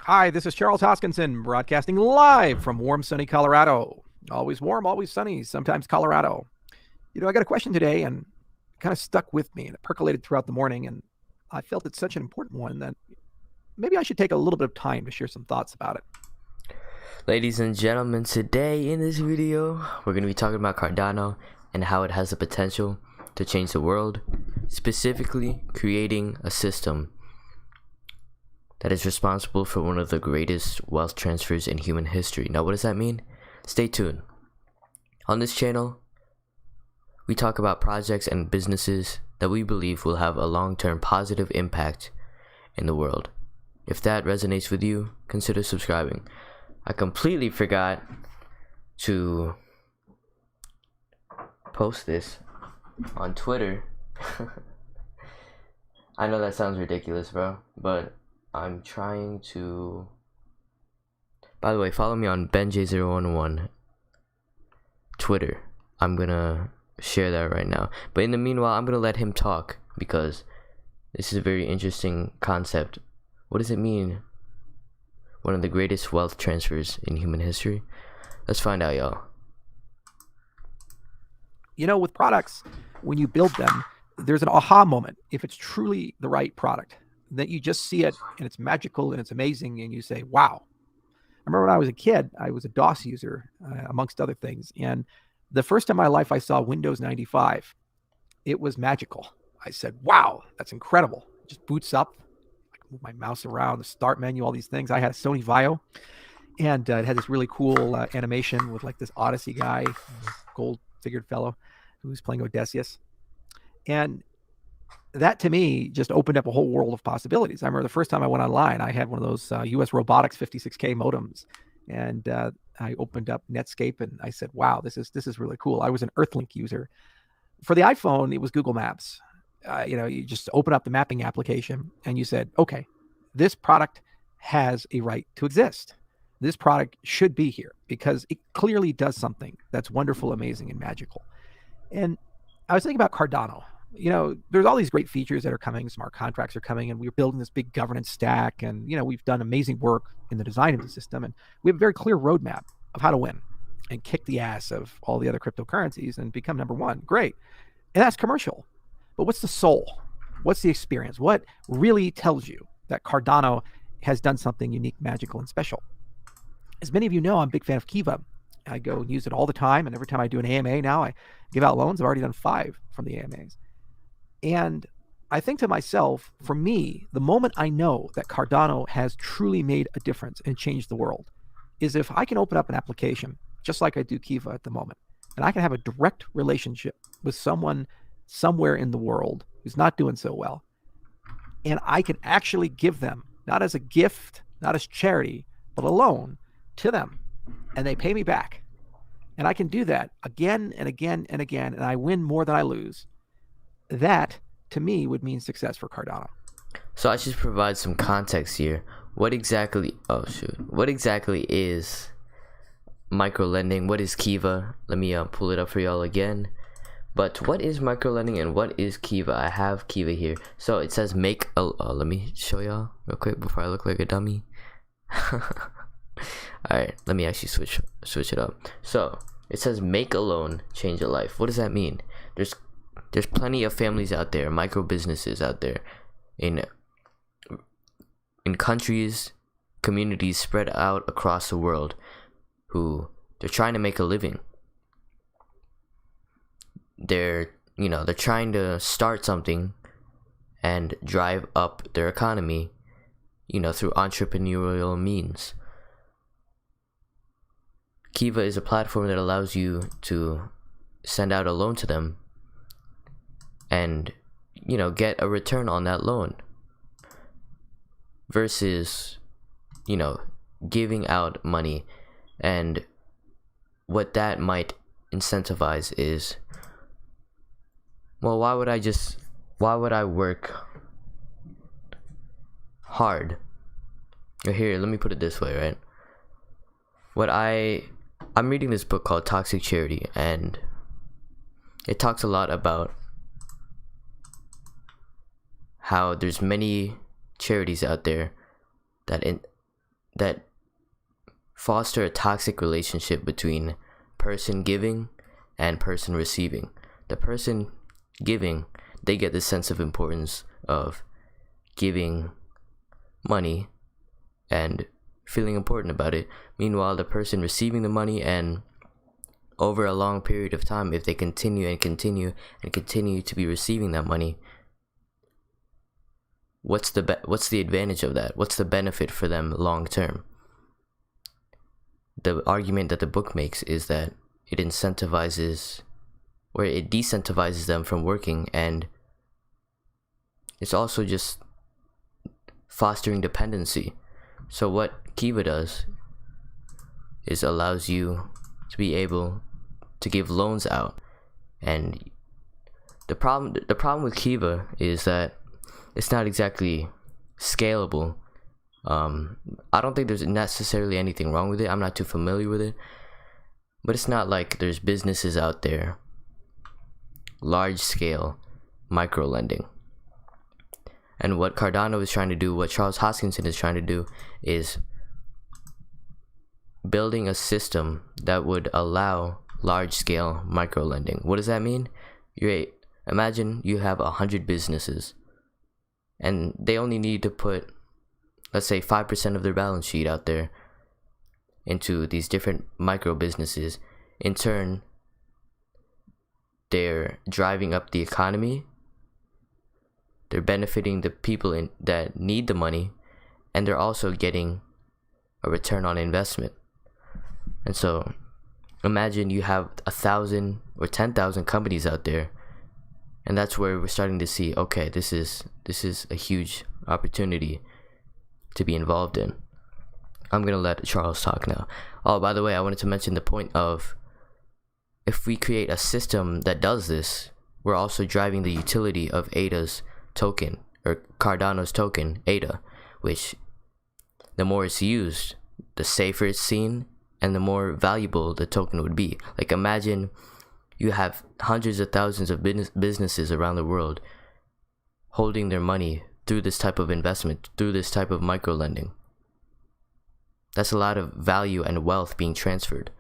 Hi, this is Charles Hoskinson, broadcasting live from warm, sunny Colorado. Always warm, always sunny, sometimes Colorado. I got a question today and it kind of stuck with me and it percolated throughout the morning. And I felt it's such an important one that maybe I should take a little bit of time to share some thoughts about it. Ladies and gentlemen, today in this video, we're going to be talking about Cardano and how it has the potential to change the world, specifically creating a system that is responsible for one of the greatest wealth transfers in human history. Now, what does that mean? Stay tuned. On this channel, we talk about projects and businesses that we believe will have a long-term positive impact in the world. If that resonates with you, consider subscribing. I completely forgot to post this on Twitter. I know that sounds ridiculous, bro, but I'm trying to... By the way, follow me on benj011 Twitter. I'm gonna share that right now. But in the meanwhile, I'm gonna let him talk because this is a very interesting concept. What does it mean? One of the greatest wealth transfers in human history? Let's find out, y'all. With products, when you build them, there's an aha moment if it's truly the right product. That you just see it and it's magical and it's amazing and you say, wow. I remember when I was a kid, I was a DOS user, amongst other things. And the first time in my life I saw Windows 95, it was magical. I said, wow, that's incredible. It just boots up. I can move my mouse around, the start menu, all these things. I had a Sony Vaio, and it had this really cool animation with like this Odyssey guy, gold-figured fellow who was playing Odysseus. And that to me just opened up a whole world of possibilities. I remember the first time I went online, I had one of those US Robotics 56K modems, and I opened up Netscape and I said, wow, this is really cool. I was an Earthlink user. For the iPhone, it was Google Maps. You just open up the mapping application and you said, okay, this product has a right to exist. This product should be here because it clearly does something that's wonderful, amazing, and magical. And I was thinking about Cardano. There's all these great features that are coming. Smart contracts are coming, and we're building this big governance stack. And, we've done amazing work in the design of the system. And we have a very clear roadmap of how to win and kick the ass of all the other cryptocurrencies and become number one. Great. And that's commercial. But what's the soul? What's the experience? What really tells you that Cardano has done something unique, magical, and special? As many of you know, I'm a big fan of Kiva. I go and use it all the time. And every time I do an AMA now, I give out loans. I've already done 5 from the AMAs. And I think to myself, for me, the moment I know that Cardano has truly made a difference and changed the world is if I can open up an application, just like I do Kiva at the moment, and I can have a direct relationship with someone somewhere in the world who's not doing so well, and I can actually give them, not as a gift, not as charity, but a loan to them, and they pay me back. And I can do that again and again and again, and I win more than I lose. That, to me, would mean success for Cardano. So I should provide some context here. What exactly is micro lending? What is Kiva? Let me pull it up for y'all again. But what is micro lending and what is Kiva? I have Kiva here. So it says make a let me show y'all real quick before I look like a dummy. Alright, let me actually switch it up. So it says make a loan, change a life. What does that mean? There's plenty of families out there, micro businesses out there in countries, communities spread out across the world who they're trying to make a living. They're trying to start something and drive up their economy, through entrepreneurial means. Kiva is a platform that allows you to send out a loan to them and get a return on that loan versus giving out money. And what that might incentivize is, well, why would I work hard? Or here, let me put it this way, right? I'm reading this book called Toxic Charity, and it talks a lot about how there's many charities out there that that foster a toxic relationship between person giving and person receiving. The person giving, they get this sense of importance of giving money and feeling important about it. Meanwhile, the person receiving the money, and over a long period of time, if they continue to be receiving that money, what's the advantage of that? What's the benefit for them long term? The argument that the book makes is that it decentralizes them from working, and it's also just fostering dependency. So what Kiva does is allows you to be able to give loans out, and the problem with Kiva is that it's not exactly scalable. I don't think there's necessarily anything wrong with it. I'm not too familiar with it, but it's not like there's businesses out there, large scale micro lending. And what Cardano is trying to do, what Charles Hoskinson is trying to do, is building a system that would allow large scale micro lending. What does that mean? Imagine you have 100 businesses, and they only need to put, let's say, 5% of their balance sheet out there into these different micro businesses. In turn, they're driving up the economy, they're benefiting the people that need the money, and they're also getting a return on investment. And so imagine you have 1,000 or 10,000 companies out there, and that's where we're starting to see, okay, this is a huge opportunity to be involved in. I'm gonna let Charles talk now. Oh, by the way, I wanted to mention the point of, if we create a system that does this, we're also driving the utility of ADA's token, or Cardano's token, ADA, which the more it's used, the safer it's seen, and the more valuable the token would be. Like, imagine you have hundreds of thousands of businesses around the world holding their money through this type of investment, through this type of micro lending. That's a lot of value and wealth being transferred,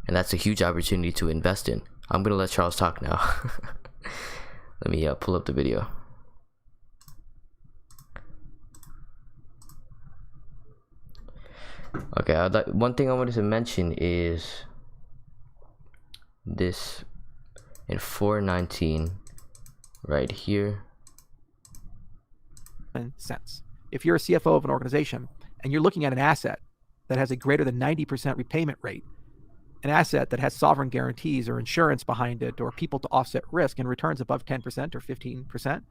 and that's a huge opportunity to invest in. I'm gonna let Charles talk now. Let me pull up the video. Okay, one thing I wanted to mention is this in 419 right here. Sense. If you're a CFO of an organization and you're looking at an asset that has a greater than 90% repayment rate, an asset that has sovereign guarantees or insurance behind it, or people to offset risk, and returns above 10% or 15%,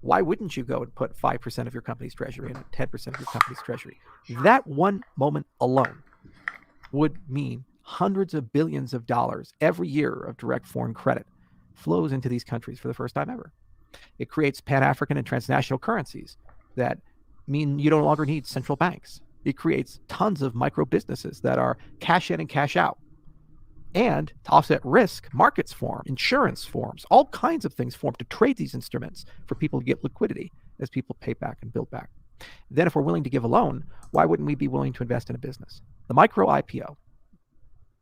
why wouldn't you go and put 5% of your company's treasury and 10% of your company's treasury? That one moment alone would mean hundreds of billions of dollars every year of direct foreign credit flows into these countries for the first time ever. It creates Pan-African and transnational currencies that mean you no longer need central banks. It creates tons of micro businesses that are cash in and cash out. And to offset risk, markets form, insurance forms, all kinds of things form to trade these instruments for people to get liquidity as people pay back and build back. Then if we're willing to give a loan, why wouldn't we be willing to invest in a business? The micro IPO,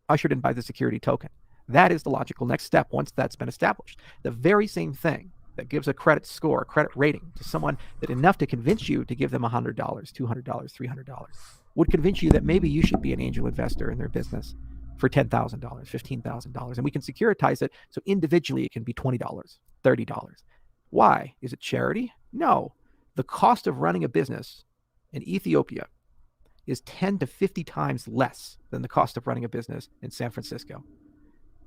ushered in by the security token, that is the logical next step once that's been established. The very same thing that gives a credit score, a credit rating to someone that enough to convince you to give them $100, $200, $300, would convince you that maybe you should be an angel investor in their business for $10,000, $15,000, and we can securitize it so individually it can be $20, $30. Why? Is it charity? No. The cost of running a business in Ethiopia is 10 to 50 times less than the cost of running a business in San Francisco.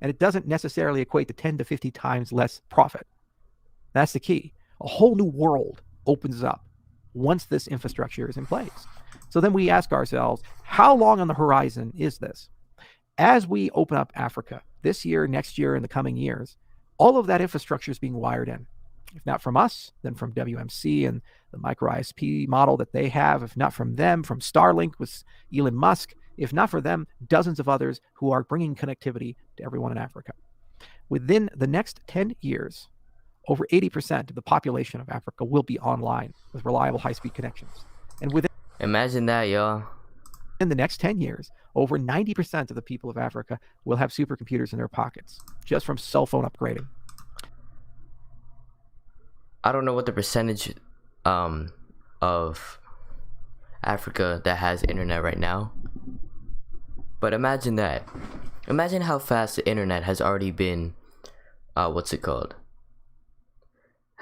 And it doesn't necessarily equate to 10 to 50 times less profit. That's the key. A whole new world opens up once this infrastructure is in place. So then we ask ourselves, how long on the horizon is this? As we open up Africa this year, next year, in the coming years, all of that infrastructure is being wired in. If not from us, then from WMC and the micro ISP model that they have. If not from them, from Starlink with Elon Musk. If not for them, dozens of others who are bringing connectivity to everyone in Africa. Within the next 10 years, over 80% of the population of Africa will be online with reliable high-speed connections. Imagine that, y'all. In the next 10 years, over 90% of the people of Africa will have supercomputers in their pockets just from cell phone upgrading. I don't know what the percentage of Africa that has internet right now, but imagine that. Imagine how fast the internet has already been has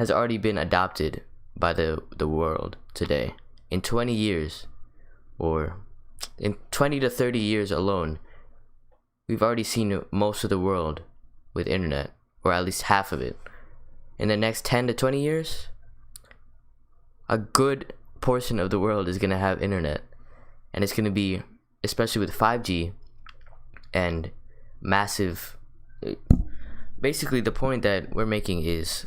already been adopted by the world today. In 20 years, or in 20 to 30 years alone, we've already seen most of the world with internet, or at least half of it. In the next 10 to 20 years, a good portion of the world is going to have internet. And it's going to be, especially with 5G and massive... Basically, the point that we're making is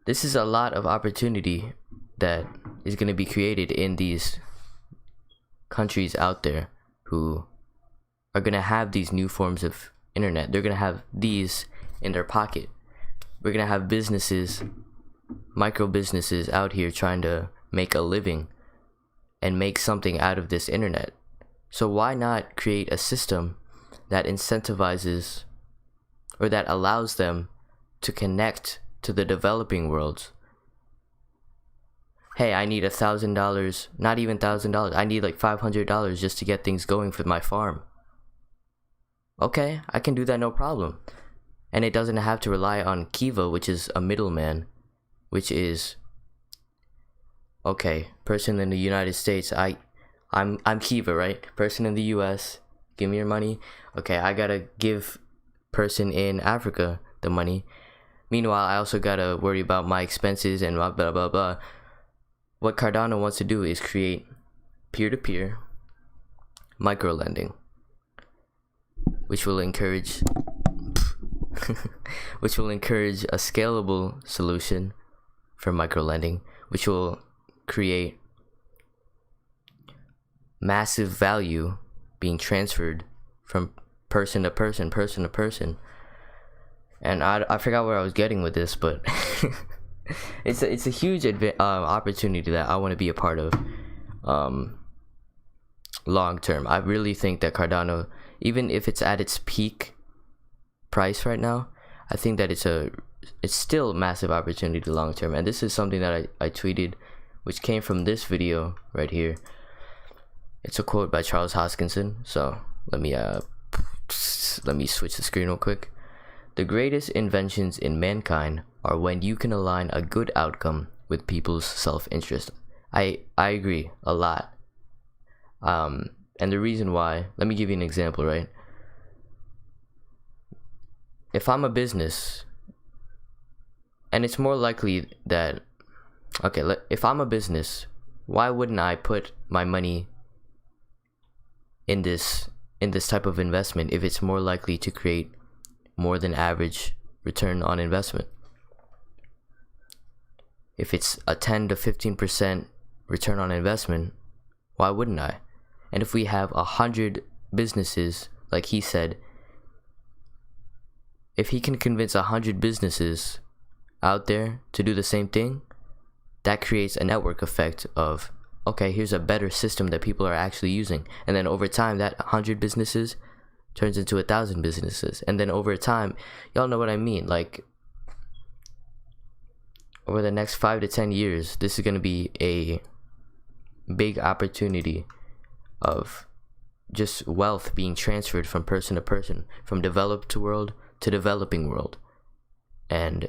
this is a lot of opportunity that is going to be created in these countries out there who are going to have these new forms of internet. They're going to have these in their pocket. We're going to have businesses, micro businesses out here trying to make a living and make something out of this internet. So why not create a system that incentivizes or that allows them to connect to the developing worlds? Hey, I need $1,000, not even $1,000. I need like $500 just to get things going for my farm. Okay, I can do that, no problem. And it doesn't have to rely on Kiva, which is a middleman, which is, okay, person in the United States, I'm Kiva, right? Person in the US, give me your money. Okay, I gotta give person in Africa the money. Meanwhile, I also gotta worry about my expenses and blah blah blah blah. What Cardano wants to do is create peer-to-peer micro lending, which will encourage a scalable solution for micro lending, which will create massive value being transferred from person to person. And I forgot where I was getting with this, but it's a huge opportunity that I want to be a part of long term. I really think that Cardano, even if it's at its peak price right now, I think that it's still a massive opportunity long term. And this is something that I tweeted, which came from this video right here. It's a quote by Charles Hoskinson. So let me switch the screen real quick. The greatest inventions in mankind are when you can align a good outcome with people's self-interest. I agree a lot. And the reason why, let me give you an example, right? If I'm a business, and it's more likely that, okay, if I'm a business, why wouldn't I put my money in this type of investment if it's more likely to create more than average return on investment? If it's a 10 to 15% return on investment, why wouldn't I? And if we have 100 businesses, like he said, if he can convince 100 businesses out there to do the same thing, that creates a network effect of, okay, here's a better system that people are actually using. And then over time, that 100 businesses turns into 1,000 businesses. And then over time, y'all know what I mean. Like, over the next 5 to 10 years, this is going to be a big opportunity of just wealth being transferred from person to person, from developed world to developing world. And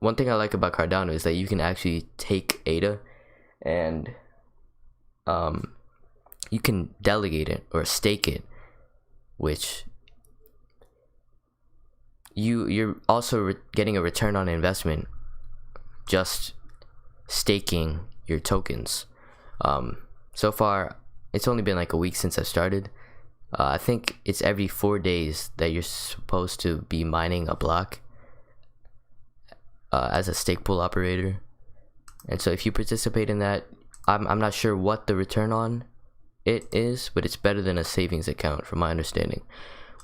one thing I like about Cardano is that you can actually take ADA and you can delegate it or stake it, which you're also getting a return on investment just staking your tokens. So far, it's only been like a week since I started. I think it's every 4 days that you're supposed to be mining a block as a stake pool operator. And so if you participate in that, I'm not sure what the return on it is, but it's better than a savings account from my understanding.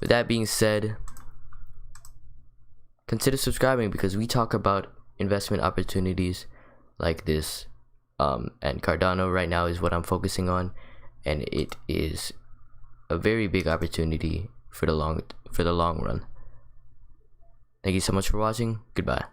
With that being said, consider subscribing because we talk about investment opportunities like this And Cardano right now is what I'm focusing on, and it is a very big opportunity for the long run. Thank you so much for watching. Goodbye.